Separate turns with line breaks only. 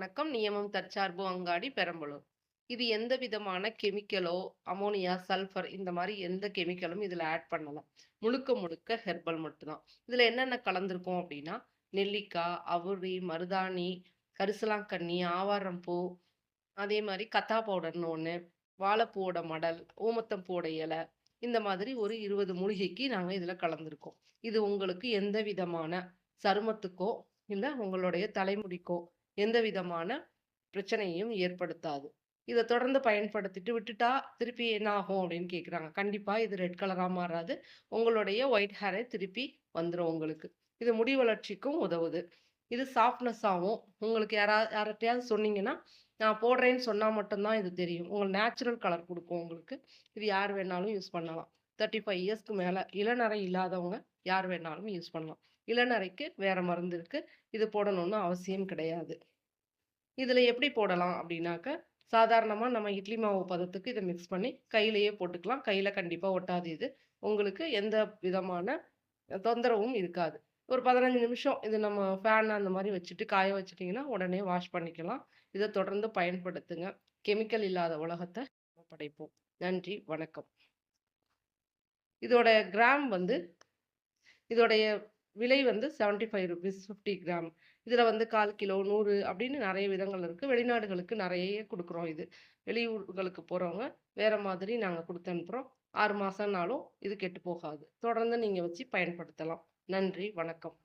வணக்கம். நியமம் தற்சார்பு அங்காடி பெரம்பலூர். இது எந்த விதமான கெமிக்கலோ, அமோனியா, சல்ஃபர் இந்த மாரி எந்த கெமிக்கலும் இதுல ஆட் பண்ணல. முழுக்க முழுக்க ஹெர்பல் மட்டும் தான். இதுல என்னென்ன கலந்திருக்கும் அப்டின்னா, நெல்லிக்காய், அவுரி, மருதாணி, கரிசலாங்கண்ணி, ஆவாரம்பூ, அதே மாரி கத்தா பவுடர்ன்னு ஒண்ணு, வாழைப்பூவோட மடல், ஊமத்தம் பூவோட இலை, இந்த மாதிரி ஒரு 20 மூலிகைக்கு நாங்க இதுல கலந்திருக்கோம். இது உங்களுக்கு எந்த விதமான சருமத்துக்கோ, இல்ல உங்களுடைய தலைமுடிக்கோ எந்த விதமான பிரச்சனையையும் ஏற்படுத்தாது. இத தொடர்ந்து பயன்படுத்திட்டு விட்டுட்டா, திருப்பி என்ன ஆகும் அப்படின்னு கேட்குறாங்க. கண்டிப்பா இது ரெட் கலரா மாறாது. உங்களுடைய ஒயிட் ஹேரே திருப்பி வந்துரும் உங்களுக்கு. இது முடி வளர்ச்சிக்கும் உதவுது. இது சாஃப்ட்னஸாவும் உங்களுக்கு யார்ட்டயாவது சொன்னீங்கன்னா, நான் போடுறேன்னு சொன்னா மட்டும் தான் இது தெரியும். உங்களுக்கு நேச்சுரல் கலர் குடுக்கும் உங்களுக்கு. இது யார் வேணாலும் யூஸ் பண்ணலாம். 35 இயர்ஸ்க்கு மேல இளநரை இல்லாதவங்க யார் வேணாலும் யூஸ் பண்ணலாம். இளநரைக்கு வேற மருந்து இருக்கு. இது போடணும்னு அவசியம் கிடையாது. இதுல எப்படி போடலாம் அப்படின்னாக்க, சாதாரணமா நம்ம இட்லி மாவு பதத்துக்கு இத மிக்ஸ் பண்ணி கையிலேயே போட்டுக்கலாம். கையில கண்டிப்பா ஒட்டாது இது. உங்களுக்கு எந்த விதமான தொந்தரவும் இருக்காது. ஒரு 15 நிமிஷம் இது நம்ம ஃபேன் அந்த மாரி வச்சுட்டு காய வச்சுட்டீங்கன்னா, உடனே வாஷ் பண்ணிக்கலாம். இத தொடர்ந்து பயன்படுத்துங்க. கெமிக்கல் இல்லாத உலகத்த படைப்போம். நன்றி, வணக்கம். இதோட கிராம் வந்து இதோடைய விலை வந்து ₹75 50 கிராம். இதுல வந்து 1/4 கிலோ, 100 அப்படின்னு நெறைய விதங்கள் இருக்கு. வெளிநாடுகளுக்கு நெறைய குடுக்குறோம் இது. வெளியூர்களுக்கு போறவங்க வேற மாதிரி நாங்க குடுத்து அனுப்புறோம். 6 மாசம்னாலும் இது கெட்டு போகாது. தொடர்ந்து நீங்க வச்சு பயன்படுத்தலாம். நன்றி, வணக்கம்.